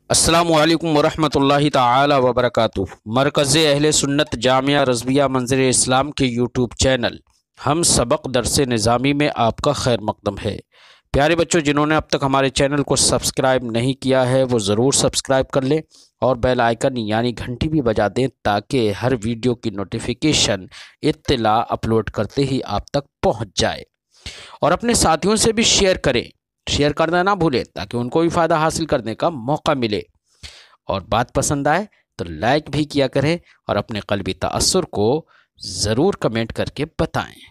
السلام علیکم ورحمۃ اللہ تعالی وبرکاتہ۔ مرکز اہل سنت جامعہ رضویہ منظر اسلام کے یوٹیوب چینل ہم سبق درس نظامی میں آپ کا خیر مقدم ہے۔ پیارے بچوں، جنہوں نے اب تک ہمارے چینل کو سبسکرائب نہیں کیا ہے وہ ضرور سبسکرائب کر لیں اور بیل آئیکن یعنی گھنٹی بھی بجا دیں تاکہ ہر ویڈیو کی نوٹیفیکیشن اطلاع اپلوڈ کرتے ہی آپ تک پہنچ جائے، اور اپنے ساتھیوں سے بھی شیئر کرنا نہ بھولیں تاکہ ان کو بھی فائدہ حاصل کرنے کا موقع ملے، اور بات پسند آئے تو لائک بھی کیا کریں اور اپنے قلبی تأثر کو ضرور کمنٹ کر کے بتائیں۔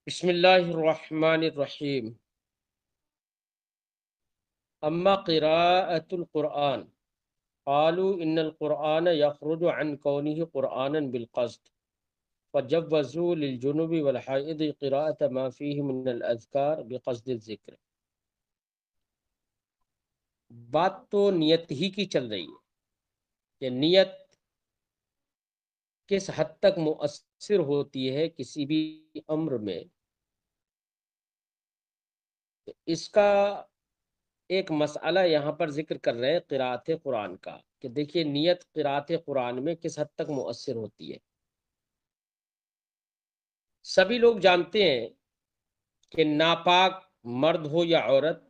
بسم اللہ الرحمن الرحیم۔ اما قراءة القرآن قالوا ان القرآن يخرج عن كونه قرآنا بالقصد فجوزوا للجنوب والحائض قراءة ما فيه من الأذكار بقصد الذکر۔ بات تو نیت ہی کی چل رہی ہے کہ نیت کس حد تک مؤثر ہوتی ہے کسی بھی امر میں۔ اس کا ایک مسئلہ یہاں پر ذکر کر رہے ہیں قراءت قرآن کا، کہ دیکھیے نیت قراءت قرآن میں کس حد تک مؤثر ہوتی ہے۔ سبھی لوگ جانتے ہیں کہ ناپاک مرد ہو یا عورت،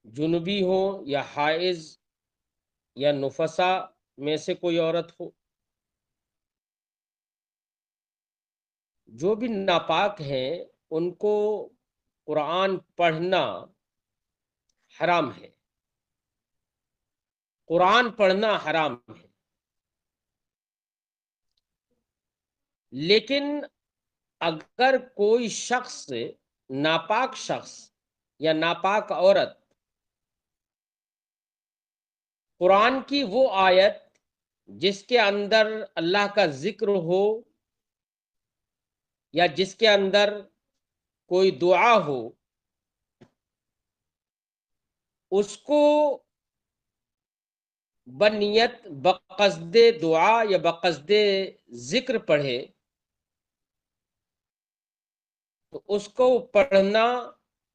جنبی ہو یا حائض یا نفسا میں سے کوئی عورت ہو، جو بھی ناپاک ہیں ان کو قرآن پڑھنا حرام ہے، قرآن پڑھنا حرام ہے۔ لیکن اگر کوئی شخص، ناپاک شخص یا ناپاک عورت، قرآن کی وہ آیت جس کے اندر اللہ کا ذکر ہو یا جس کے اندر کوئی دعا ہو، اس کو بنیت بقصد دعا یا بقصد ذکر پڑھے تو اس کو پڑھنا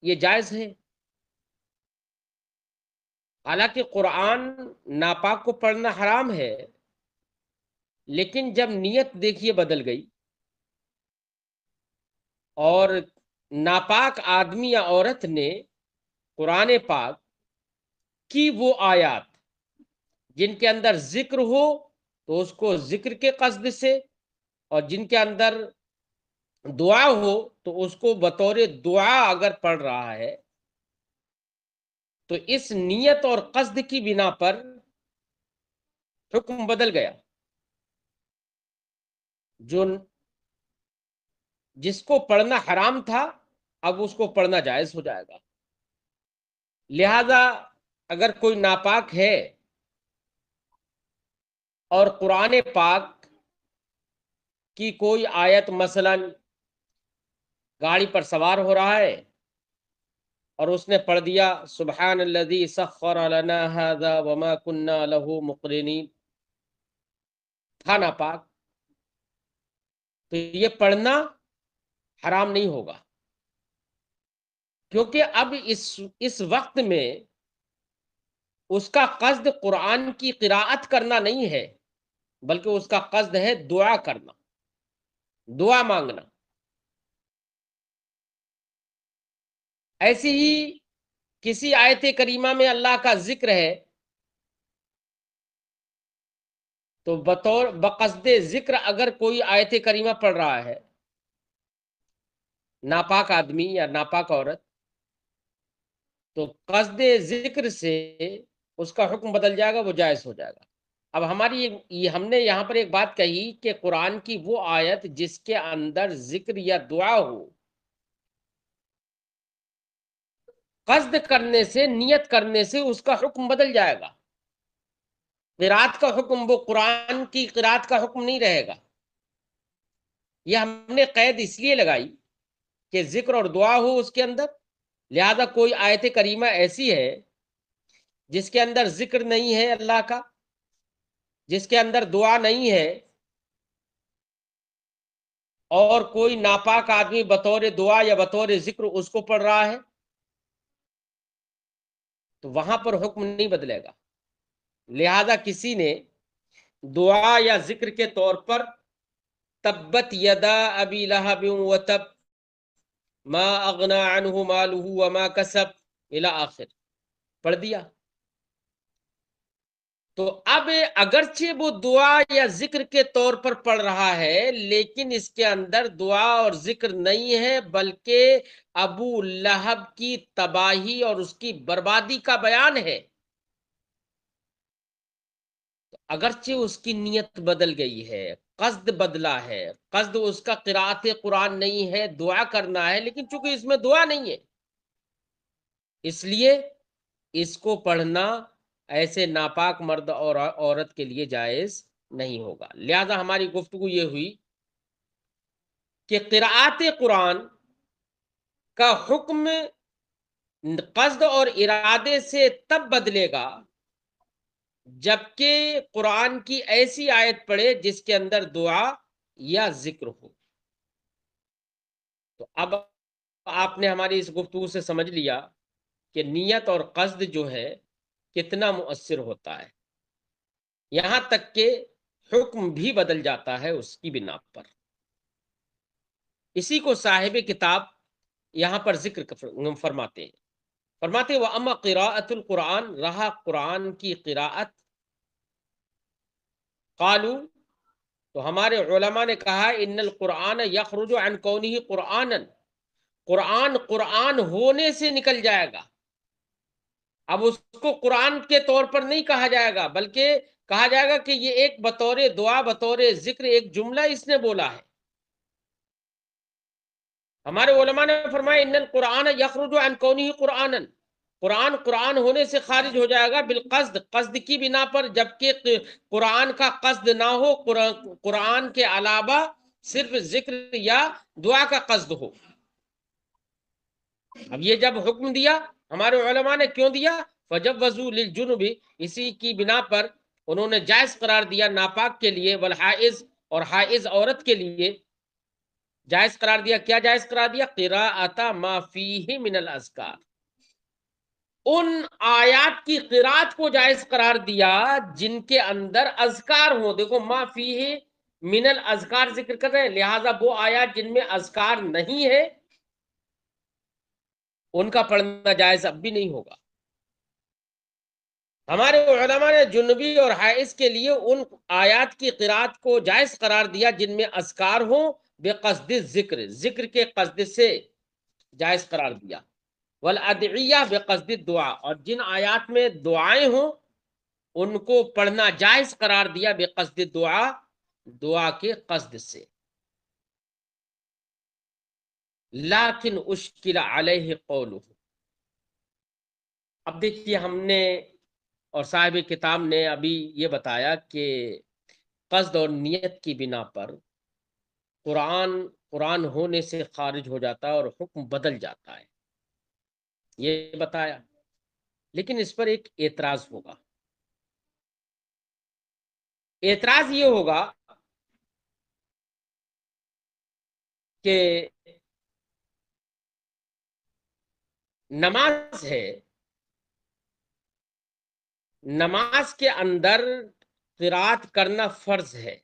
یہ جائز ہے۔ حالانکہ قرآن ناپاک کو پڑھنا حرام ہے، لیکن جب نیت دیکھیے بدل گئی اور ناپاک آدمی یا عورت نے قرآن پاک کی وہ آیات جن کے اندر ذکر ہو تو اس کو ذکر کے قصد سے، اور جن کے اندر دعا ہو تو اس کو بطور دعا اگر پڑھ رہا ہے تو اس نیت اور قصد کی بنا پر حکم بدل گیا۔ جس کو پڑھنا حرام تھا اب اس کو پڑھنا جائز ہو جائے گا۔ لہذا اگر کوئی ناپاک ہے اور قرآن پاک کی کوئی آیت، مثلا گاڑی پر سوار ہو رہا ہے اور اس نے پڑھ دیا سبحان الذی سخر لنا ھذا وما كنا له مقرنین، تھا ناپاک، تو یہ پڑھنا حرام نہیں ہوگا، کیونکہ اب اس وقت میں اس کا قصد قرآن کی قراءت کرنا نہیں ہے، بلکہ اس کا قصد ہے دعا کرنا، دعا مانگنا۔ ایسی ہی کسی آیت کریمہ میں اللہ کا ذکر ہے تو بقصد ذکر اگر کوئی آیت کریمہ پڑھ رہا ہے، ناپاک آدمی یا ناپاک عورت، تو قصد ذکر سے اس کا حکم بدل جائے گا، وہ جائز ہو جائے گا۔ اب ہم نے یہاں پر ایک بات کہی کہ قرآن کی وہ آیت جس کے اندر ذکر یا دعا ہو، قصد کرنے سے، نیت کرنے سے اس کا حکم بدل جائے گا۔ قرات کا حکم، وہ قرآن کی قرات کا حکم نہیں رہے گا۔ یہ ہم نے قید اس لیے لگائی کہ ذکر اور دعا ہو اس کے اندر، لہذا کوئی آیت کریمہ ایسی ہے جس کے اندر ذکر نہیں ہے اللہ کا، جس کے اندر دعا نہیں ہے، اور کوئی ناپاک آدمی بطور دعا یا بطور ذکر اس کو پڑھ رہا ہے، تو وہاں پر حکم نہیں بدلے گا. لہذا کسی نے دعا یا ذکر کے طور پر تبت یدا ابی لہب وتب ما اغنا عنہ مالہ وما کسب الی آخر پڑھ دیا. تو اب اگرچہ وہ دعا یا ذکر کے طور پر پڑھ رہا ہے لیکن اس کے اندر دعا اور ذکر نہیں ہے بلکہ ابو لہب کی تباہی اور اس کی بربادی کا بیان ہے. اگرچہ اس کی نیت بدل گئی ہے، قصد بدلا ہے، قصد اس کا قرات قرآن نہیں ہے، دعا کرنا ہے، لیکن چونکہ اس میں دعا نہیں ہے اس لیے اس کو پڑھنا ایسے ناپاک مرد اور عورت کے لیے جائز نہیں ہوگا. لہذا ہماری گفتگو یہ ہوئی کہ قرات قرآن کا حکم قصد اور ارادے سے تب بدلے گا جبکہ قرآن کی ایسی آیت پڑھے جس کے اندر دعا یا ذکر ہو. تو اب آپ نے ہماری اس گفتگو سے سمجھ لیا کہ نیت اور قصد جو ہے کتنا مؤثر ہوتا ہے، یہاں تک کہ حکم بھی بدل جاتا ہے اس کی بنا پر. اسی کو صاحب کتاب یہاں پر ذکر فرماتے ہیں. فرماتے وَأَمَّا قِرَاءَةُ الْقُرْآنِ، رہا قرآن کی قراءت، قالوا تو ہمارے علماء نے کہا ان القرآن یخرج عن کونہ قرآنا، قرآن قرآن ہونے سے نکل جائے گا. اب اس کو قرآن کے طور پر نہیں کہا جائے گا بلکہ کہا جائے گا کہ یہ ایک بطور دعا بطور ذکر ایک جملہ اس نے بولا ہے. ہمارے علماء نے فرمایا ان القرآن یخرج عن کونہ قرآنا، قرآن قرآن ہونے سے خارج ہو جائے گا بالقصد، قصد کی بنا پر، جبکہ قرآن کا قصد نہ ہو، قرآن کے علاوہ صرف ذکر یا دعا کا قصد ہو. اب یہ جب حکم دیا ہمارے علماء نے کیوں دیا؟ فجوزوا للجنب، اسی کی بنا پر انہوں نے جائز قرار دیا ناپاک کے لیے، والحائض اور حائض عورت کے لیے جائز قرار دیا. کیا جائز قرار دیا؟ قراءۃ ما فیہ من الاذکار، ان آیات کی قرات کو جائز قرار دیا جن کے اندر اذکار ہوں. دیکھو ما فیہ من الاذکار ذکر کر رہے ہیں، لہذا وہ آیات جن میں اذکار نہیں ہے ان کا پڑھنا جائز اب بھی نہیں ہوگا. ہمارے علماء نے جنبی اور حائض کے لیے ان آیات کی قرات کو جائز قرار دیا جن میں اذکار ہوں بے قصد ذکر، ذکر کے قصد سے جائز قرار دیا. والادعیہ بے قصد دعا، اور جن آیات میں دعائیں ہوں ان کو پڑھنا جائز قرار دیا بے قصد دعا، دعا کے قصد سے. لیکن اشکل علیہ قولہ، اب دیکھیے ہم نے اور صاحب کتاب نے ابھی یہ بتایا کہ قصد اور نیت کی بنا پر قرآن ہونے سے خارج ہو جاتا ہے اور حکم بدل جاتا ہے، یہ بتایا. لیکن اس پر ایک اعتراض ہوگا. اعتراض یہ ہوگا کہ نماز ہے، نماز کے اندر قرات کرنا فرض ہے.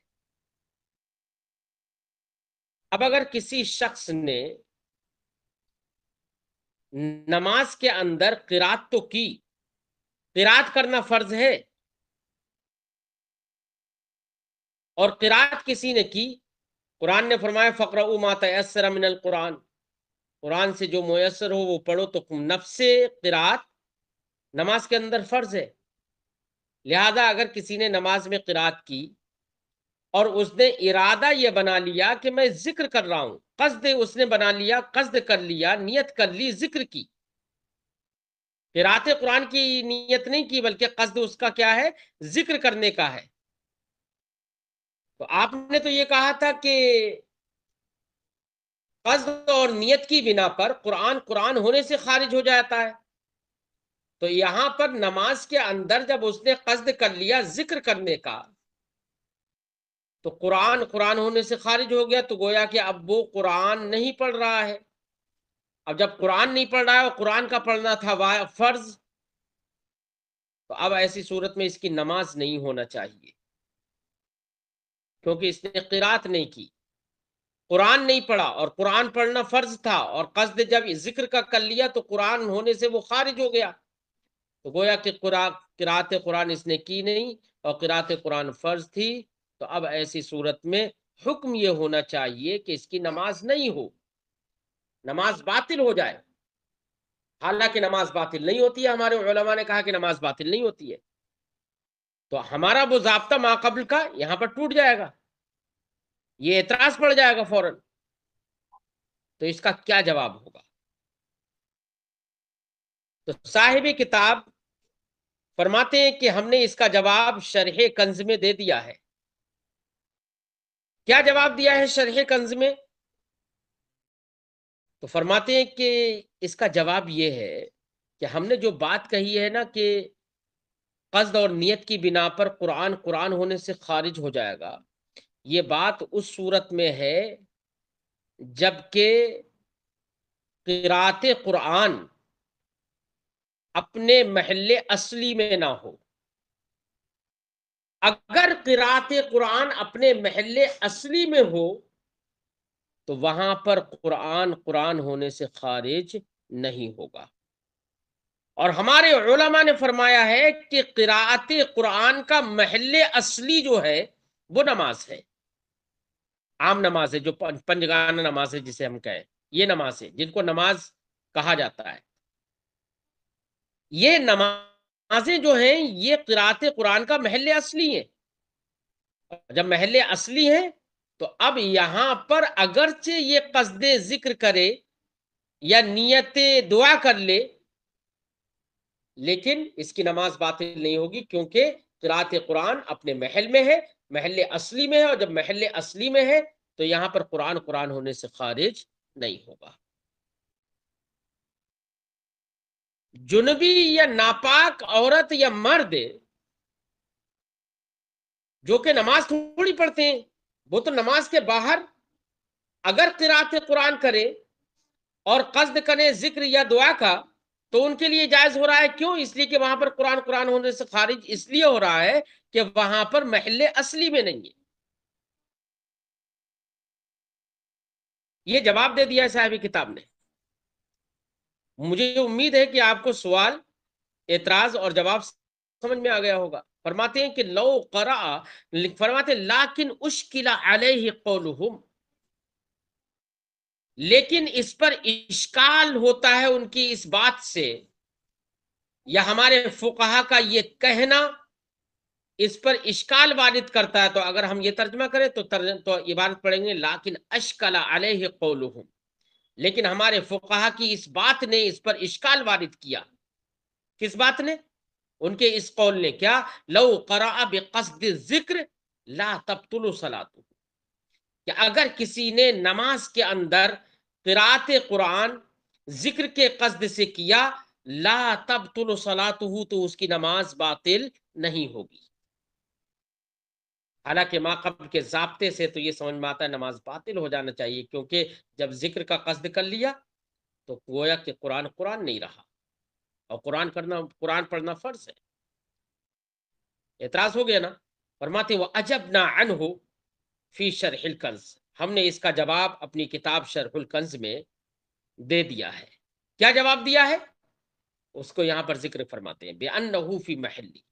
اب اگر کسی شخص نے نماز کے اندر قرات تو کی، قرات کرنا فرض ہے، اور قرات کسی نے کی، قرآن نے فرمایا فقرؤوا ما تیسر من القرآن، قرآن سے جو میسر ہو وہ پڑھو، تو نفس قرات نماز کے اندر فرض ہے. لہذا اگر کسی نے نماز میں قرات کی اور اس نے ارادہ یہ بنا لیا کہ میں ذکر کر رہا ہوں، قصد اس نے بنا لیا، قصد کر لیا، نیت کر لی ذکر کی، قرات قرآن کی نیت نہیں کی بلکہ قصد اس کا کیا ہے؟ ذکر کرنے کا ہے. تو آپ نے تو یہ کہا تھا کہ قصد اور نیت کی بنا پر قرآن ہونے سے خارج ہو جاتا ہے. تو یہاں پر نماز کے اندر جب اس نے قصد کر لیا ذکر کرنے کا تو قرآن ہونے سے خارج ہو گیا، تو گویا کہ اب وہ قرآن نہیں پڑھ رہا ہے. اب جب قرآن نہیں پڑھ رہا ہے اور قرآن کا پڑھنا تھا فرض، تو اب ایسی صورت میں اس کی نماز نہیں ہونا چاہیے، کیونکہ اس نے قرات نہیں کی، قرآن نہیں پڑھا، اور قرآن پڑھنا فرض تھا، اور قصد جب ذکر کا کر لیا تو قرآن ہونے سے وہ خارج ہو گیا، تو گویا کہ قرات قرآن اس نے کی نہیں، اور قرات قرآن فرض تھی، تو اب ایسی صورت میں حکم یہ ہونا چاہیے کہ اس کی نماز نہیں ہو، نماز باطل ہو جائے۔ حالانکہ نماز باطل نہیں ہوتی ہے، ہمارے علماء نے کہا کہ نماز باطل نہیں ہوتی ہے، تو ہمارا وہ ضابطہ ما قبل کا یہاں پر ٹوٹ جائے گا، یہ اعتراض پڑ جائے گا فوراً، تو اس کا کیا جواب ہوگا؟ تو صاحب کتاب فرماتے ہیں کہ ہم نے اس کا جواب شرح کنز میں دے دیا ہے۔ کیا جواب دیا ہے شرح کنز میں؟ تو فرماتے ہیں کہ اس کا جواب یہ ہے کہ ہم نے جو بات کہی ہے نا کہ قصد اور نیت کی بنا پر قرآن قرآن ہونے سے خارج ہو جائے گا، یہ بات اس صورت میں ہے جبکہ قرات قرآن اپنے محل اصلی میں نہ ہو۔ اگر قرات قرآن اپنے محل اصلی میں ہو تو وہاں پر قرآن قرآن ہونے سے خارج نہیں ہوگا، اور ہمارے علماء نے فرمایا ہے کہ قرات قرآن کا محل اصلی جو ہے وہ نماز ہے، عام نماز ہے، جو پنجگانہ نماز ہے جسے ہم کہیں، یہ نماز ہے جن کو نماز کہا جاتا ہے، یہ نمازیں جو ہیں یہ قرات قرآن کا محل اصلی ہیں۔ جب محل اصلی ہے تو اب یہاں پر اگرچہ یہ قصد ذکر کرے یا نیت دعا کر لے، لیکن اس کی نماز باطل نہیں ہوگی، کیونکہ قرات قرآن اپنے محل میں ہے، محل اصلی میں ہے، اور جب محل اصلی میں ہے تو یہاں پر قرآن قرآن ہونے سے خارج نہیں ہوگا۔ جنبی یا ناپاک عورت یا مرد جو کہ نماز تھوڑی پڑھتے ہیں، وہ تو نماز کے باہر اگر قرات قرآن کرے اور قصد کرے ذکر یا دعا کا تو ان کے لیے جائز ہو رہا ہے، کیوں؟ اس لیے کہ وہاں پر قرآن قرآن ہونے سے خارج اس لیے ہو رہا ہے کہ وہاں پر محل اصلی میں نہیں ہے۔ یہ جواب دے دیا ہے صاحب کتاب نے۔ مجھے امید ہے کہ آپ کو سوال، اعتراض اور جواب سمجھ میں آ گیا ہوگا۔ فرماتے ہیں کہ لو قرأ، فرماتے لیکن اشکل علیہ قولہم، لیکن اس پر اشکال ہوتا ہے ان کی اس بات سے، یا ہمارے فقہا کا یہ کہنا اس پر اشکال وارد کرتا ہے، تو اگر ہم یہ ترجمہ کریں تو عبارت پڑھیں گے لیکن اشکل علیہ قولہم، لیکن ہمارے فقہا کی اس بات نے اس پر اشکال وارد کیا۔ کس بات نے؟ ان کے اس قول نے، کیا؟ لو قرأ بقصد الذکر لا تبطل صلاۃ، کہ اگر کسی نے نماز کے اندر قرات قرآن ذکر کے قصد سے کیا، لا تبطل صلاتہ، تو اس کی نماز باطل نہیں ہوگی۔ حالانکہ ما قبل کے ضابطے سے تو یہ سمجھ میں آتا ہے نماز باطل ہو جانا چاہیے، کیونکہ جب ذکر کا قصد کر لیا تو گویا کہ قرآن قرآن نہیں رہا، اور قرآن پڑھنا فرض ہے۔ اعتراض ہو گیا نا؟ فرماتے وَأَجَبْنَا عَنْهُ فی شرح الکنز، ہم نے اس کا جواب اپنی کتاب شرح الکنز میں دے دیا ہے۔ کیا جواب دیا ہے؟ اس کو یہاں پر ذکر فرماتے ہیں بِأَنَّهُ فی محلی،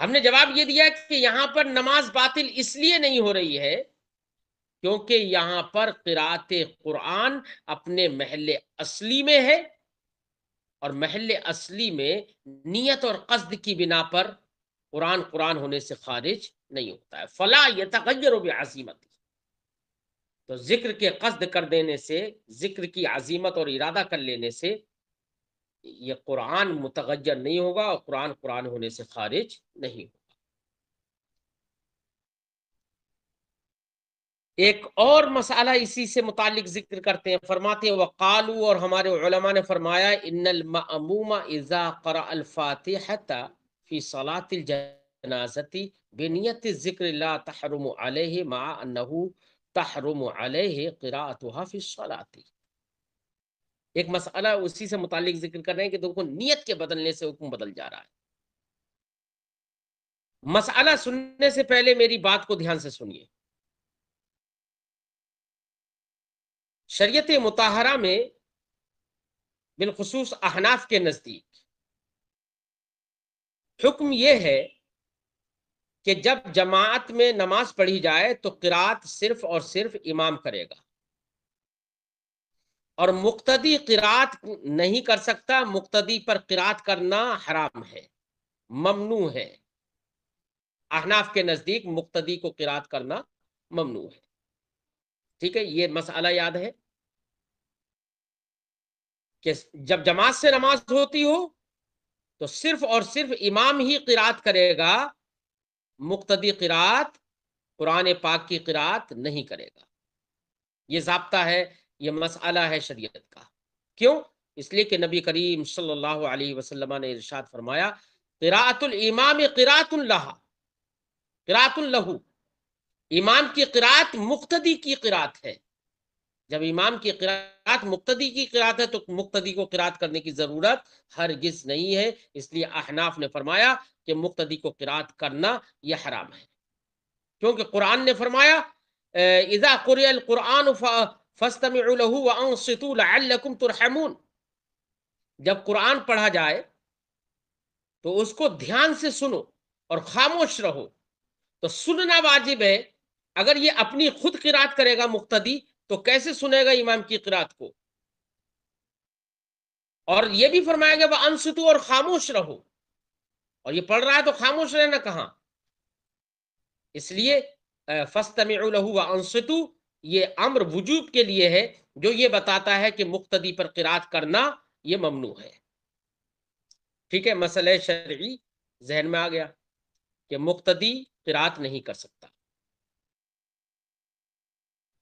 ہم نے جواب یہ دیا کہ یہاں پر نماز باطل اس لیے نہیں ہو رہی ہے کیونکہ یہاں پر قرات قرآن اپنے محل اصلی میں ہے، اور محل اصلی میں نیت اور قصد کی بنا پر قرآن قرآن ہونے سے خارج نہیں ہوتا ہے۔ فلا یتغیر بعظیمت، تو ذکر کے قصد کر دینے سے، ذکر کی عظیمت اور ارادہ کر لینے سے یہ قرآن متغیر نہیں ہوگا، اور قرآن قرآن ہونے سے خارج نہیں ہوگا۔ ایک اور مسئلہ اسی سے متعلق ذکر کرتے ہیں، فرماتے ہیں وقالو، اور ہمارے علماء نے فرمایا ان المأموم اذا قرأ الفاتحة فی صلاة الجنازة بنیت الذکر لا تحرم علیہ مع انہ تحرم علیہ قراءتها فی الصلاة۔ ایک مسئلہ اسی سے متعلق ذکر کر رہے ہیں کہ دیکھو نیت کے بدلنے سے حکم بدل جا رہا ہے۔ مسئلہ سننے سے پہلے میری بات کو دھیان سے سنیے. شریعت مطہرہ میں بالخصوص احناف کے نزدیک حکم یہ ہے کہ جب جماعت میں نماز پڑھی جائے تو قرات صرف اور صرف امام کرے گا، اور مقتدی قرات نہیں کر سکتا. مقتدی پر قرات کرنا حرام ہے، ممنوع ہے. احناف کے نزدیک مقتدی کو قرات کرنا ممنوع ہے. ٹھیک ہے، یہ مسئلہ یاد ہے کہ جب جماعت سے نماز ہوتی ہو تو صرف اور صرف امام ہی قرات کرے گا، مقتدی قرات قرآن پاک کی قرات نہیں کرے گا. یہ ضابطہ ہے، یہ مسئلہ ہے شریعت کا. کیوں؟ اس لیے کہ نبی کریم صلی اللہ علیہ وسلم نے ارشاد فرمایا قراءۃ الامام قراءۃ لہ، قراءۃ لہ، امام کی قرات مقتدی کی قرات ہے. جب امام کی قرات مقتدی کی قرات ہے تو مقتدی کو قرات کرنے کی ضرورت ہرگز نہیں ہے. اس لیے احناف نے فرمایا کہ مقتدی کو قرات کرنا یہ حرام ہے، کیونکہ قرآن نے فرمایا اذا قرئ القرآن فاستمعوا له وانصتوا لعلکم ترحمون. جب قرآن پڑھا جائے تو اس کو دھیان سے سنو اور خاموش رہو. تو سننا واجب ہے. اگر یہ اپنی خود قرات کرے گا مقتدی تو کیسے سنے گا امام کی قرات کو؟ اور یہ بھی فرمایا گیا وانصتوا، اور خاموش رہو. اور یہ پڑھ رہا ہے تو خاموش رہنا کہاں؟ اس لیے فاستمعوا له وانصتوا یہ امر وجوب کے لیے ہے، جو یہ بتاتا ہے کہ مقتدی پر قرات کرنا یہ ممنوع ہے. ٹھیک ہے، مسئلہ شرعی ذہن میں آ گیا کہ مقتدی قرات نہیں کر سکتا.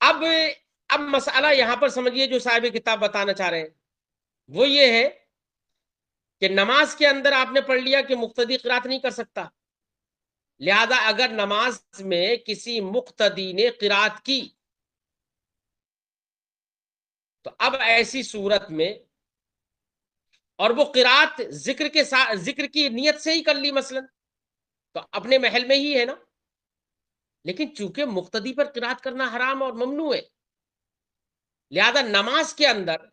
اب مسئلہ یہاں پر سمجھیے جو صاحب کتاب بتانا چاہ رہے ہیں وہ یہ ہے کہ نماز کے اندر آپ نے پڑھ لیا کہ مقتدی قرات نہیں کر سکتا، لہذا اگر نماز میں کسی مقتدی نے قرات کی تو اب ایسی صورت میں، اور وہ قرات ذکر کی نیت سے ہی کر لی مثلا، تو اپنے محل میں ہی ہے نا. لیکن چونکہ مقتدی پر قرات کرنا حرام اور ممنوع ہے، لہذا نماز کے اندر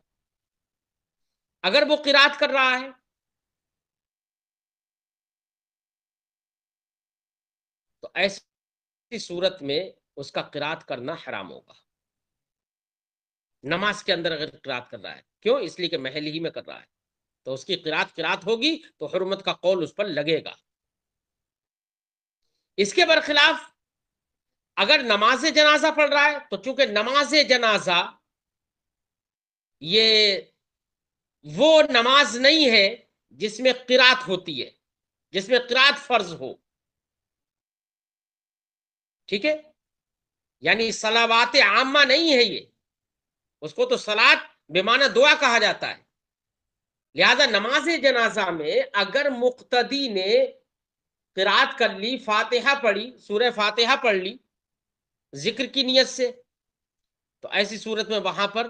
اگر وہ قرات کر رہا ہے تو ایسی صورت میں اس کا قرات کرنا حرام ہوگا. نماز کے اندر اگر قرات کر رہا ہے، کیوں؟ اس لیے کہ محل ہی میں کر رہا ہے، تو اس کی قرات ہوگی تو حرمت کا قول اس پر لگے گا. اس کے برخلاف اگر نماز جنازہ پڑھ رہا ہے تو چونکہ نماز جنازہ یہ وہ نماز نہیں ہے جس میں قرات ہوتی ہے، جس میں قرات فرض ہو. ٹھیک ہے، یعنی صلوات عامہ نہیں ہے یہ، اس کو تو صلاۃ بمعنی دعا کہا جاتا ہے. لہذا نماز جنازہ میں اگر مقتدی نے قرات کر لی، فاتحہ پڑھی، سورہ فاتحہ پڑھ لی ذکر کی نیت سے، تو ایسی صورت میں وہاں پر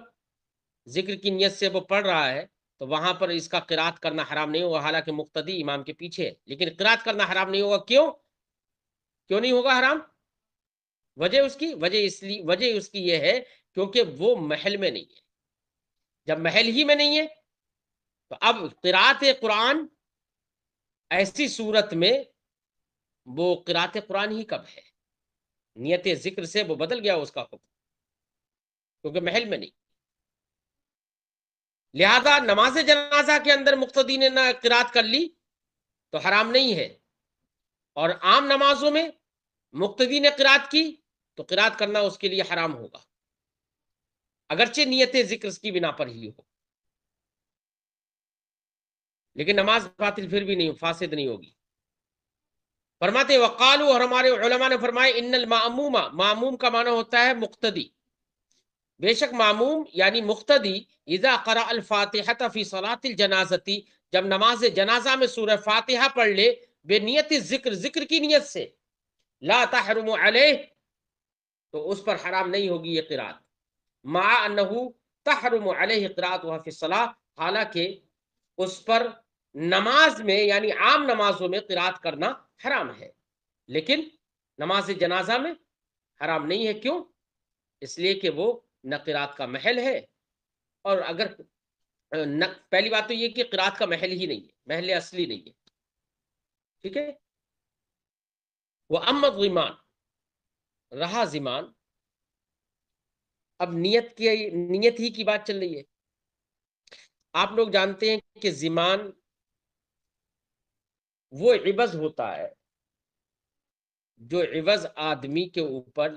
ذکر کی نیت سے وہ پڑھ رہا ہے تو وہاں پر اس کا قرات کرنا حرام نہیں ہوگا، حالانکہ مقتدی امام کے پیچھے ہے، لیکن قرات کرنا حرام نہیں ہوگا. کیوں نہیں ہوگا حرام؟ وجہ اس کی یہ ہے کیونکہ وہ محل میں نہیں ہے. جب محل ہی میں نہیں ہے تو اب قرات قرآن ایسی صورت میں وہ قرات قرآن ہی کب ہے؟ نیت ذکر سے وہ بدل گیا اس کا حکم، کیونکہ محل میں نہیں. لہذا نماز جنازہ کے اندر مقتدی نے نہ قرات کر لی تو حرام نہیں ہے، اور عام نمازوں میں مقتدی نے قرات کی تو قرات کرنا اس کے لیے حرام ہوگا، اگرچہ نیت ذکر کی بنا پر ہی ہو، لیکن نماز باطل پھر بھی نہیں، فاسد نہیں ہوگی. فرماتے وقالو، اور ہمارے علماء نے فرمائے ان المعموم، معموم کا معنی ہوتا ہے مقتدی. بے شک معموم یعنی مقتدی اذا قرأ الفاتحة فی صلاۃ الجنازہ، جب نماز جنازہ میں سورہ فاتحہ پڑھ لے بے نیت ذکر کی نیت سے، لا تحرم علیہ، تو اس پر حرام نہیں ہوگی یہ قرات، مع انہ تحرم علیہ قراءتها فی الصلاۃ، حالانکہ اس پر نماز میں یعنی عام نمازوں میں قرات کرنا حرام ہے. لیکن نماز جنازہ میں حرام نہیں ہے. کیوں؟ اس لیے کہ وہ نہ قرات کا محل ہے، اور اگر پہلی بات تو یہ کہ قرات کا محل ہی نہیں ہے، محل اصلی نہیں ہے. ٹھیک ہے. وہ امت غیمان، رہا زمان، اب نیت ہی کی بات چل رہی ہے. آپ لوگ جانتے ہیں کہ زمان وہ عوض ہوتا ہے جو عوض آدمی کے اوپر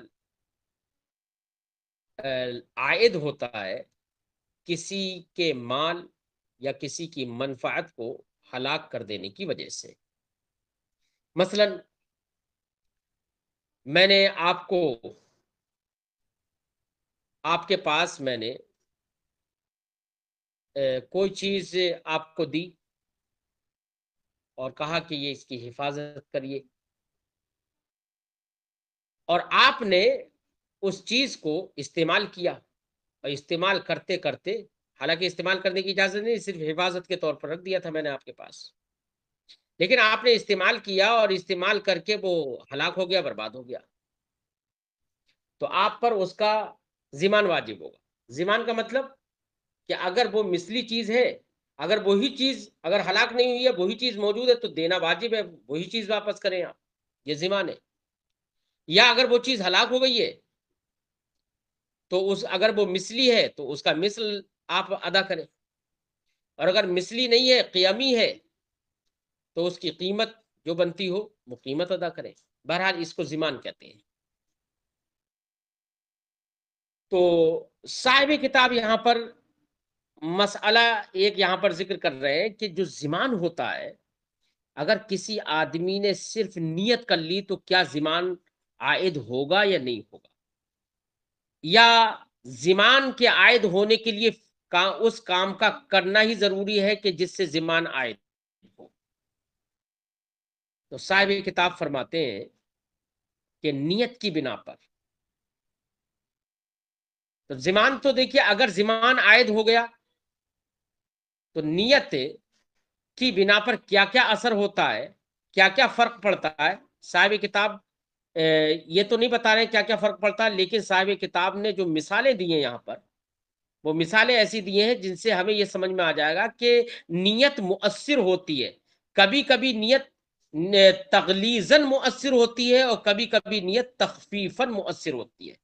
عائد ہوتا ہے کسی کے مال یا کسی کی منفعت کو ہلاک کر دینے کی وجہ سے. مثلا میں نے آپ کے پاس میں نے کوئی چیز آپ کو دی اور کہا کہ یہ اس کی حفاظت کریے، اور آپ نے اس چیز کو استعمال کیا، اور استعمال کرتے کرتے، حالانکہ استعمال کرنے کی اجازت نہیں، صرف حفاظت کے طور پر رکھ دیا تھا میں نے آپ کے پاس، لیکن آپ نے استعمال کیا اور استعمال کر کے وہ ہلاک ہو گیا، برباد ہو گیا، تو آپ پر اس کا ضمان واجب ہوگا. ضمان کا مطلب کہ اگر وہ مثلی چیز ہے، اگر وہی چیز اگر ہلاک نہیں ہوئی ہے، وہی چیز موجود ہے، تو دینا واجب ہے، وہی چیز واپس کریں آپ، یہ ضمان ہے. یا اگر وہ چیز ہلاک ہو گئی ہے تو اگر وہ مثلی ہے تو اس کا مثل آپ ادا کریں، اور اگر مثلی نہیں ہے، قیمی ہے، تو اس کی قیمت جو بنتی ہو وہ قیمت ادا کریں. بہرحال اس کو ضمان کہتے ہیں. تو صاحب کتاب یہاں پر مسئلہ ایک یہاں پر ذکر کر رہے ہیں کہ جو ضمان ہوتا ہے، اگر کسی آدمی نے صرف نیت کر لی تو کیا ضمان عائد ہوگا یا نہیں ہوگا، یا ضمان کے عائد ہونے کے لیے اس کام کا کرنا ہی ضروری ہے کہ جس سے ضمان عائد ہو. تو صاحب کتاب فرماتے ہیں کہ نیت کی بنا پر، تو ضمان تو دیکھیے اگر ضمان عائد ہو گیا تو نیت کی بنا پر کیا کیا اثر ہوتا ہے، کیا کیا فرق پڑتا ہے. صاحب کتاب یہ تو نہیں بتا رہے کیا کیا فرق پڑتا ہے، لیکن صاحب کتاب نے جو مثالیں دی ہیں یہاں پر، وہ مثالیں ایسی دی ہیں جن سے ہمیں یہ سمجھ میں آ جائے گا کہ نیت مؤثر ہوتی ہے. کبھی کبھی نیت تغلیظاً مؤثر ہوتی ہے، اور کبھی کبھی نیت تخفیفاً مؤثر ہوتی ہے.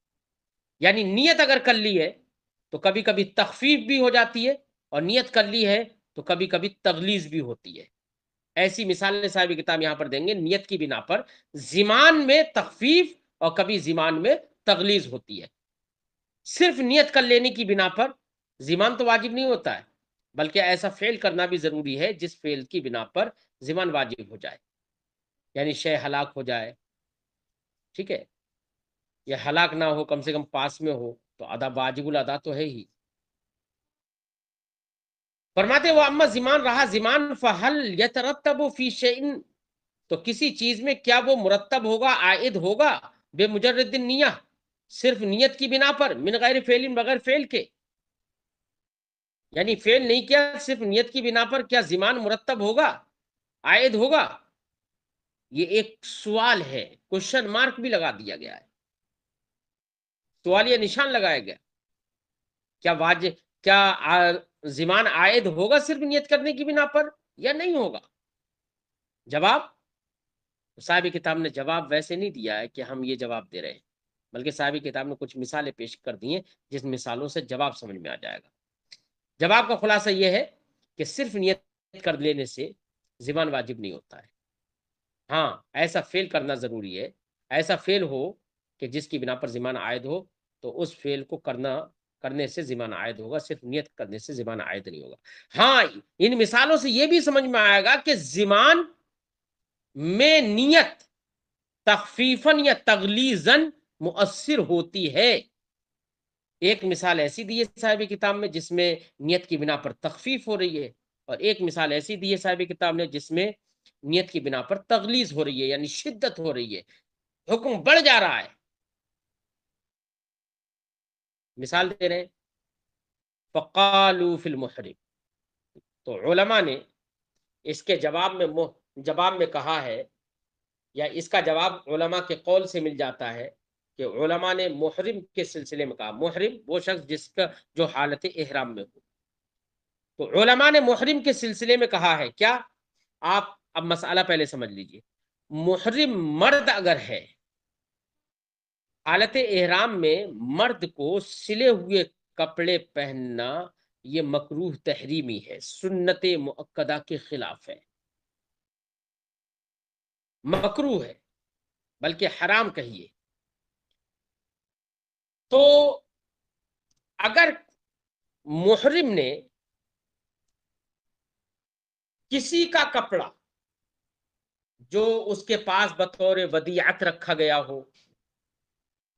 یعنی نیت اگر کر لی ہے تو کبھی کبھی تخفیف بھی ہو جاتی ہے، اور نیت کر لی ہے تو کبھی کبھی تغلیظ بھی ہوتی ہے. ایسی مثالیں صاحب کتاب یہاں پر دیں گے. نیت کی بنا پر ضمان میں تخفیف اور کبھی ضمان میں تغلیظ ہوتی ہے. صرف نیت کر لینے کی بنا پر ضمان تو واجب نہیں ہوتا ہے، بلکہ ایسا فعل کرنا بھی ضروری ہے جس فعل کی بنا پر ضمان واجب ہو جائے. یعنی شے ہلاک ہو جائے، ٹھیک ہے، یہ ہلاک نہ ہو، کم سے کم پاس میں ہو، تو ادا واجب الادا تو ہے ہی. فرماتے وہ اما ضمان، رہا ضمان، فہل یترتب فی شیء، تو کسی چیز میں کیا وہ مرتب ہوگا، عائد ہوگا، بے مجرد نیہ، صرف نیت کی بنا پر، من غیر فعل، بغیر فعل کے، یعنی فعل نہیں کیا، صرف نیت کی بنا پر کیا ضمان مرتب ہوگا، عائد ہوگا؟ یہ ایک سوال ہے، کوشچن مارک بھی لگا دیا گیا ہے، سوالیہ نشان لگایا گیا. کیا واجب، کیا ضمان عائد ہوگا صرف نیت کرنے کی بنا پر یا نہیں ہوگا؟ جواب، صاحب کتاب نے جواب ویسے نہیں دیا ہے کہ ہم یہ جواب دے رہے ہیں، بلکہ صاحب کتاب نے کچھ مثالیں پیش کر دی ہیں جس مثالوں سے جواب سمجھ میں آ جائے گا. جواب کا خلاصہ یہ ہے کہ صرف نیت کر لینے سے ضمان واجب نہیں ہوتا ہے. ہاں، ایسا فعل کرنا ضروری ہے، ایسا فعل ہو کہ جس کی بنا پر ضمان عائد ہو، تو اس فعل کو کرنے سے ضمان عائد ہوگا، صرف نیت کرنے سے ضمان عائد نہیں ہوگا. ہاں، ان مثالوں سے یہ بھی سمجھ میں آئے گا کہ ضمان میں نیت تخفیفاً یا تغلیظاً مؤثر ہوتی ہے. ایک مثال ایسی دی ہے صاحب کتاب میں جس میں نیت کی بنا پر تخفیف ہو رہی ہے، اور ایک مثال ایسی دی ہے صاحب کتاب نے جس میں نیت کی بنا پر تغلیظ ہو رہی ہے، یعنی شدت ہو رہی ہے، حکم بڑھ جا رہا ہے. مثال دے رہے ہیں، فقالوا فی المحرم، تو علماء نے اس کے جواب میں کہا ہے یا اس کا جواب علماء کے قول سے مل جاتا ہے کہ علماء نے محرم کے سلسلے میں کہا، محرم وہ شخص جس کا جو حالت احرام میں ہو، تو علماء نے محرم کے سلسلے میں کہا ہے کیا؟ آپ اب مسئلہ پہلے سمجھ لیجئے، محرم مرد اگر ہے، حالت احرام میں مرد کو سلے ہوئے کپڑے پہننا یہ مکروہ تحریمی ہے، سنت مؤکدہ کے خلاف ہے، مکروہ ہے، بلکہ حرام کہیے۔ تو اگر محرم نے کسی کا کپڑا جو اس کے پاس بطور ودیعت رکھا گیا ہو،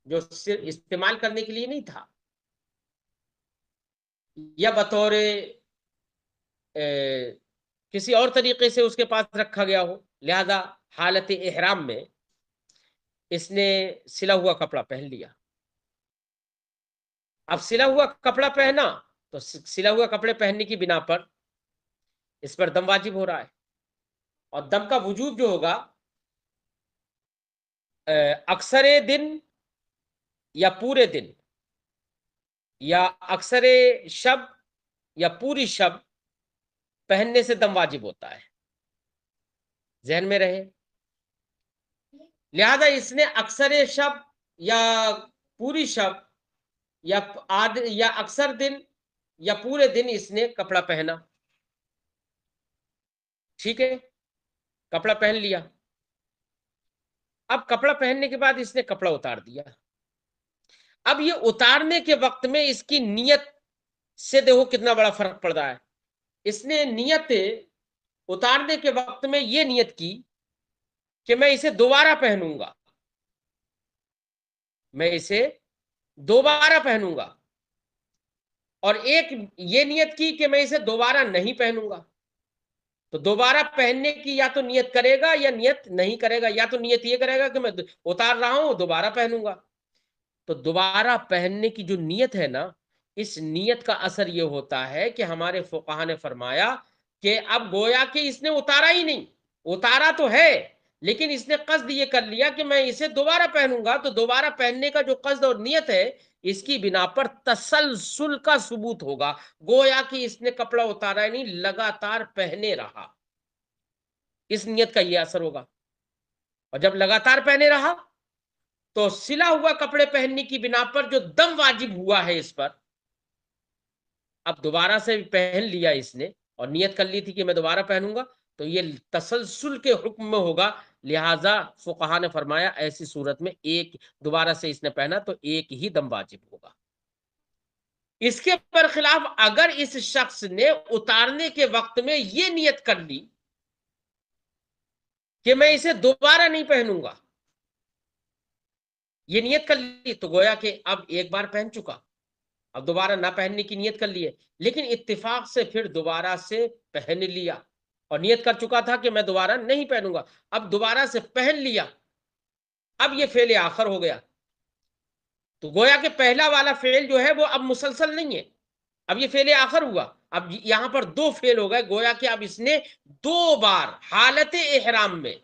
جو صرف استعمال کرنے کے لیے نہیں تھا، یا بطور کسی اور طریقے سے اس کے پاس رکھا گیا ہو، لہذا حالت احرام میں اس نے سلا ہوا کپڑا پہن لیا۔ اب سلا ہوا کپڑا پہنا تو سلا ہوا کپڑے پہننے کی بنا پر اس پر دم واجب ہو رہا ہے، اور دم کا وجوب جو ہوگا اکثر دن یا پورے دن یا اکثر شب یا پوری شب پہننے سے دم واجب ہوتا ہے، ذہن میں رہے۔ لہذا اس نے اکثر شب یا پوری شب یا اکثر دن یا پورے دن اس نے کپڑا پہنا، ٹھیک ہے، کپڑا پہن لیا۔ اب کپڑا پہننے کے بعد اس نے کپڑا اتار دیا۔ اب یہ اتارنے کے وقت میں اس کی نیت سے دیکھو کتنا بڑا فرق پڑ رہا ہے۔ اس نے نیت اتارنے کے وقت میں یہ نیت کی کہ میں اسے دوبارہ پہنوں گا، میں اسے دوبارہ پہنوں گا، اور ایک یہ نیت کی کہ میں اسے دوبارہ نہیں پہنوں گا۔ تو دوبارہ پہننے کی یا تو نیت کرے گا یا نیت نہیں کرے گا، یا تو نیت یہ کرے گا کہ میں اتار رہا ہوں دوبارہ پہنوں گا۔ تو دوبارہ پہننے کی جو نیت ہے نا، اس نیت کا اثر یہ ہوتا ہے کہ ہمارے فقہا نے فرمایا کہ اب گویا کہ اس نے اتارا ہی نہیں، اتارا تو ہے لیکن اس نے قصد یہ کر لیا کہ میں اسے دوبارہ پہنوں گا، تو دوبارہ پہننے کا جو قصد اور نیت ہے اس کی بنا پر تسلسل کا ثبوت ہوگا، گویا کہ اس نے کپڑا اتارا ہی نہیں، لگاتار پہنے رہا، اس نیت کا یہ اثر ہوگا۔ اور جب لگاتار پہنے رہا تو سلا ہوا کپڑے پہننے کی بنا پر جو دم واجب ہوا ہے اس پر، اب دوبارہ سے پہن لیا اس نے اور نیت کر لی تھی کہ میں دوبارہ پہنوں گا، تو یہ تسلسل کے حکم میں ہوگا، لہذا فقہا نے فرمایا ایسی صورت میں ایک دوبارہ سے اس نے پہنا تو ایک ہی دم واجب ہوگا۔ اس کے برخلاف اگر اس شخص نے اتارنے کے وقت میں یہ نیت کر لی کہ میں اسے دوبارہ نہیں پہنوں گا، یہ نیت کر لی، تو گویا کہ اب ایک بار پہن چکا، اب دوبارہ نہ پہننے کی نیت کر لی ہے، لیکن اتفاق سے پھر دوبارہ سے پہن لیا، اور نیت کر چکا تھا کہ میں دوبارہ نہیں پہنوں گا، اب دوبارہ سے پہن لیا، اب یہ فعل آخر ہو گیا۔ تو گویا کہ پہلا والا فعل جو ہے وہ اب مسلسل نہیں ہے، اب یہ فعل آخر ہوا، اب یہاں پر دو فعل ہو گئے، گویا کہ اب اس نے دو بار حالت احرام میں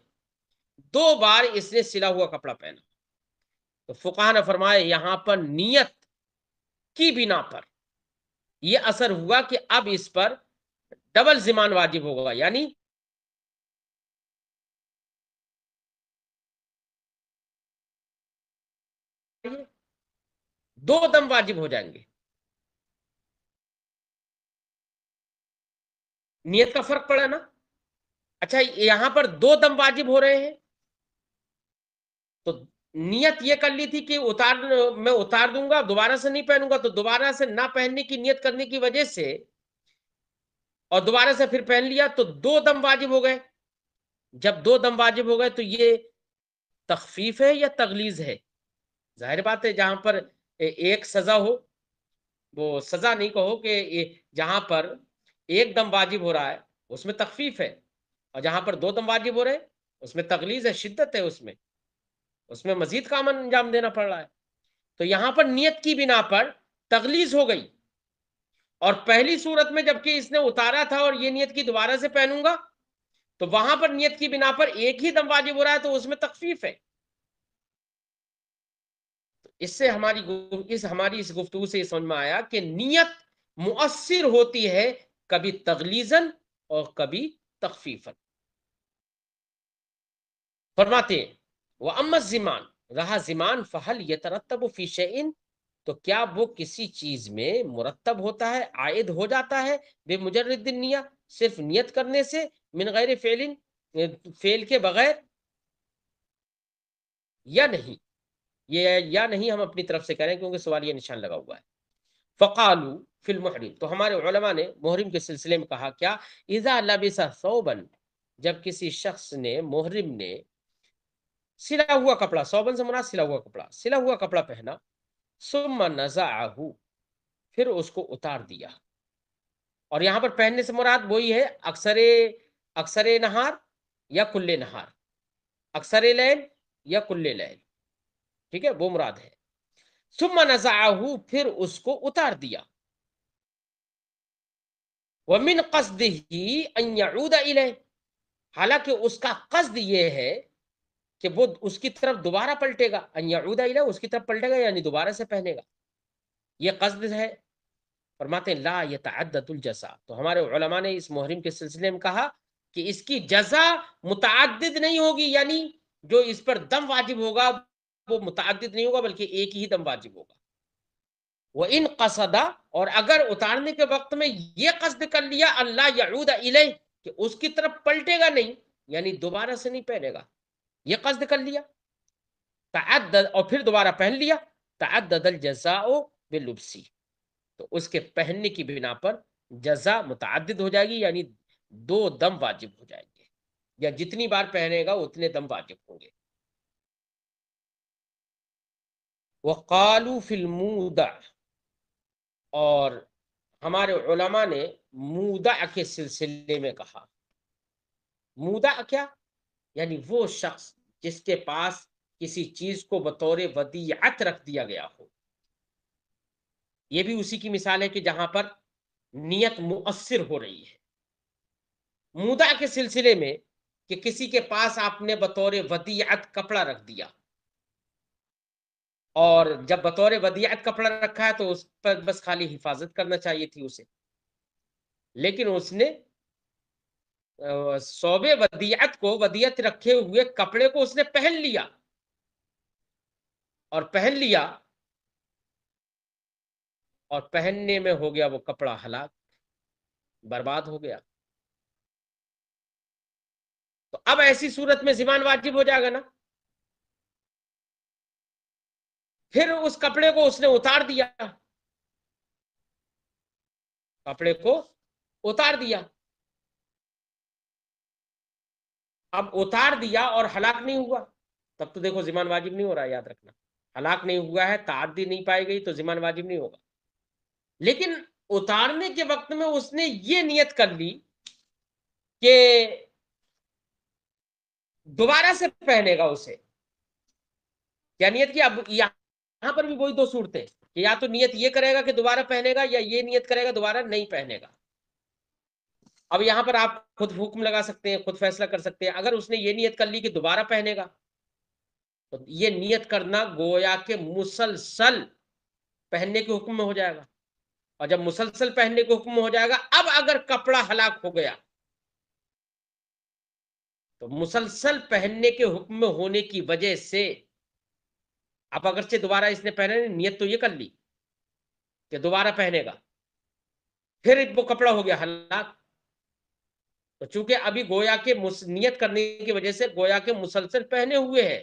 دو بار اس نے سلا ہوا کپڑا پہنا۔ تو فقہا نے فرمایا یہاں پر نیت کی بنا پر یہ اثر ہوا کہ اب اس پر ڈبل زمان واجب ہوگا، یعنی دو دم واجب ہو جائیں گے۔ نیت کا فرق پڑا نا؟ اچھا یہاں پر دو دم واجب ہو رہے ہیں، تو نیت یہ کر لی تھی کہ میں اتار دوں گا، دوبارہ سے نہیں پہنوں گا، تو دوبارہ سے نہ پہننے کی نیت کرنے کی وجہ سے اور دوبارہ سے پھر پہن لیا تو دو دم واجب ہو گئے۔ جب دو دم واجب ہو گئے تو یہ تخفیف ہے یا تغلیظ ہے؟ ظاہر بات ہے جہاں پر ایک سزا ہو، وہ سزا نہیں کہو کہ جہاں پر ایک دم واجب ہو رہا ہے اس میں تخفیف ہے، اور جہاں پر دو دم واجب ہو رہے ہیں اس میں تغلیظ ہے، شدت ہے، اس میں مزید کام انجام دینا پڑ رہا ہے۔ تو یہاں پر نیت کی بنا پر تغلیظ ہو گئی، اور پہلی صورت میں جبکہ اس نے اتارا تھا اور یہ نیت کی دوبارہ سے پہنوں گا، تو وہاں پر نیت کی بنا پر ایک ہی دم واجب ہو رہا ہے تو اس میں تخفیف ہے. اس سے ہماری اس گفتگو سے یہ سمجھ میں آیا کہ نیت مؤثر ہوتی ہے کبھی تغلیظاً اور کبھی تخفیفاً. فرماتے ہیں وَأَمَّا الزِّمَانُ، رہا زمان، فَهَلْ يَتَرَتَّبُ فِي شَيْءٍ، تو کیا وہ کسی چیز میں مرتب ہوتا ہے، عائد ہو جاتا ہے، بمجرد النیہ، صرف نیت کرنے سے، من غیر فعل، فعل کے بغیر، یا نہیں. یہ یا نہیں ہم اپنی طرف سے کہہ رہے ہیں کیونکہ سوال یہ نشان لگا ہوا ہے. فقالو فی المحرم، تو ہمارے علماء نے محرم کے سلسلے میں کہا کیا، اذا لبس ثوبا، جب کسی شخص نے، محرم نے، سلا ہوا کپڑا، صوبن سے مراد سلا ہوا کپڑا پہنا، ثم نزعہ، پھر اس کو اتار دیا. اور یہاں پر پہننے سے مراد وہی ہے اکثر نہار یا کل نہار، اکثر لیل یا کل لیل، ٹھیک ہے، وہ مراد ہے. ثم نزعہ، پھر اس کو اتار دیا. ومن قصدہ ان یعود الیہ، حالانکہ اس کا قصد یہ ہے کہ وہ اس کی طرف دوبارہ پلٹے گا، ان یعود الیہ، اس کی طرف پلٹے گا یعنی دوبارہ سے پہنے گا، یہ قصد ہے. فرماتے ہیں لا یتعدد الجزاء، تو ہمارے علماء نے اس محرم کے سلسلے میں کہا کہ اس کی جزا متعدد نہیں ہوگی، یعنی جو اس پر دم واجب ہوگا وہ متعدد نہیں ہوگا بلکہ ایک ہی دم واجب ہوگا. وَإِن قَصَدَ، اور اگر اتارنے کے وقت میں یہ قصد کر لیا اللہ یعود الیہ، کہ اس کی طرف پلٹے گا نہیں یعنی دوبارہ سے نہیں پہنے گا، یہ قصد کر لیا، تعدد، اور پھر دوبارہ پہن لیا، تعدد الجزاء باللبسی، تو اس کے پہننے کی بنا پر جزا متعدد ہو جائے گی، یعنی 2 دم واجب ہو جائیں گے، یا جتنی بار پہنے گا اتنے دم واجب ہوں گے. وَقَالُوا فِي الْمُودَعِ، اور ہمارے علماء نے مودع کے سلسلے میں کہا. مودع کیا، یعنی وہ شخص جس کے پاس کسی چیز کو بطور ودیعت رکھ دیا گیا ہو. یہ بھی اسی کی مثال ہے کہ جہاں پر نیت مؤثر ہو رہی ہے. مودع کے سلسلے میں کہ کسی کے پاس آپ نے بطور ودیعت کپڑا رکھ دیا، اور جب بطور ودیعت کپڑا رکھا ہے تو اس پر بس خالی حفاظت کرنا چاہیے تھی اسے، لیکن اس نے صوب ودیعت کو، ودیعت رکھے ہوئے کپڑے کو اس نے پہن لیا، اور پہننے میں ہو گیا وہ کپڑا ہلاک، برباد ہو گیا. تو اب ایسی صورت میں ضمان واجب ہو جائے گا نا. پھر اس کپڑے کو اس نے اتار دیا، کپڑے کو اتار دیا. اب اتار دیا اور ہلاک نہیں ہوا، تب تو دیکھو ضمان واجب نہیں ہو رہا، یاد رکھنا، ہلاک نہیں ہوا ہے، تعدی نہیں پائی گئی تو ضمان واجب نہیں ہوگا. لیکن اتارنے کے وقت میں اس نے یہ نیت کر لی کہ دوبارہ سے پہنے گا اسے، کیا نیت کیا. اب یہاں پر بھی وہی 2 صورتیں کہ یا تو نیت یہ کرے گا کہ دوبارہ پہنے گا، یا یہ نیت کرے گا دوبارہ نہیں پہنے گا. اب یہاں پر آپ خود حکم لگا سکتے ہیں، خود فیصلہ کر سکتے ہیں. اگر اس نے یہ نیت کر لی کہ دوبارہ پہنے گا تو یہ نیت کرنا گویا کہ مسلسل پہننے کے حکم میں ہو جائے گا، اور جب مسلسل پہننے کے حکم میں ہو جائے گا، اب اگر کپڑا ہلاک ہو گیا تو مسلسل پہننے کے حکم میں ہونے کی وجہ سے اب اگرچہ دوبارہ اس نے پہنے، نیت تو یہ کر لی کہ دوبارہ پہنے گا، پھر وہ کپڑا ہو گیا ہلاک، تو چونکہ ابھی گویا کے نیت کرنے کی وجہ سے گویا کے مسلسل پہنے ہوئے ہے،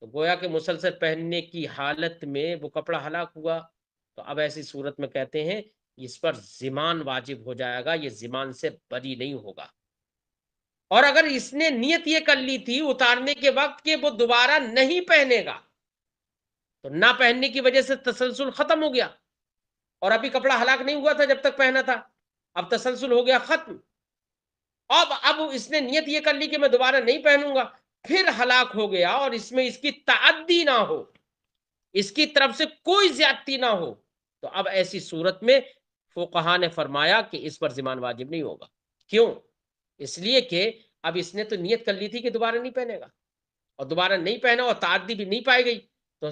تو گویا کے مسلسل پہننے کی حالت میں وہ کپڑا ہلاک ہوا، تو اب ایسی صورت میں کہتے ہیں اس پر ضمان واجب ہو جائے گا، یہ ضمان سے بری نہیں ہوگا. اور اگر اس نے نیت یہ کر لی تھی اتارنے کے وقت کہ وہ دوبارہ نہیں پہنے گا، تو نہ پہننے کی وجہ سے تسلسل ختم ہو گیا، اور ابھی کپڑا ہلاک نہیں ہوا تھا جب تک پہنا تھا، اب تسلسل ہو گیا ختم. اب اس نے نیت یہ کر لی کہ میں دوبارہ نہیں پہنوں گا، پھر ہلاک ہو گیا، اور اس میں اس کی تعدی نہ ہو، اس کی طرف سے کوئی زیادتی نہ ہو، تو اب ایسی صورت میں فقہا نے فرمایا کہ اس پر ضمان واجب نہیں ہوگا. کیوں؟ اس لیے کہ اب اس نے تو نیت کر لی تھی کہ دوبارہ نہیں پہنے گا، اور دوبارہ نہیں پہنا اور تعدی بھی نہیں پائی گئی، تو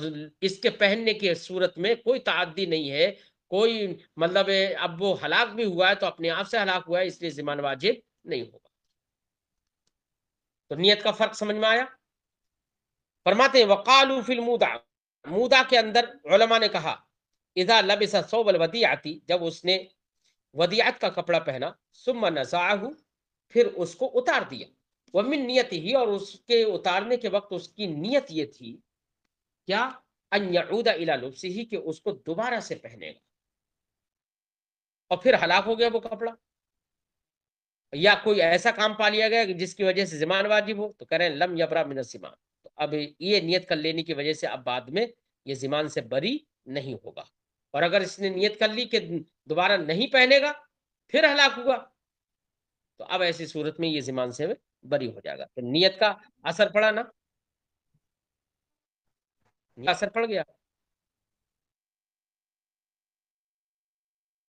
اس کے پہننے کی صورت میں کوئی تعدی نہیں ہے، کوئی مطلب اب وہ ہلاک بھی ہوا ہے تو اپنے آپ سے ہلاک ہوا ہے، اس لیے ضمان واجب نہیں ہوگا۔ تو نیت کا فرق سمجھ میں آیا؟ فرماتے ہیں وقالوا فی المودع، مودع کے اندر علماء نے کہا اذا لبس ثوب الودیعۃ، جب اس نے ودیعت کا کپڑا پہنا، ثم نزعہ، پھر اس کو اتار دیا، ومن نیت ہی، اور اس کے اتارنے کے وقت اس کی نیت یہ تھی کیا، ان یعود الی لبسہ، کہ اس کو دوبارہ سے پہنے گا، اور پھر ہلاک ہو گیا وہ کپڑا، یا کوئی ایسا کام پا لیا گیا جس کی وجہ سے ضمان واجب ہو، تو کہہ رہے ہیں لم یبرا من الضمان، تو اب یہ نیت کر لینے کی وجہ سے اب بعد میں یہ ضمان سے بری نہیں ہوگا، اور اگر اس نے نیت کر لی کہ دوبارہ نہیں پہنے گا پھر ہلاک ہوا، تو اب ایسی صورت میں یہ ضمان سے بری ہو جائے گا۔ تو نیت کا اثر پڑا نا، اثر پڑ گیا۔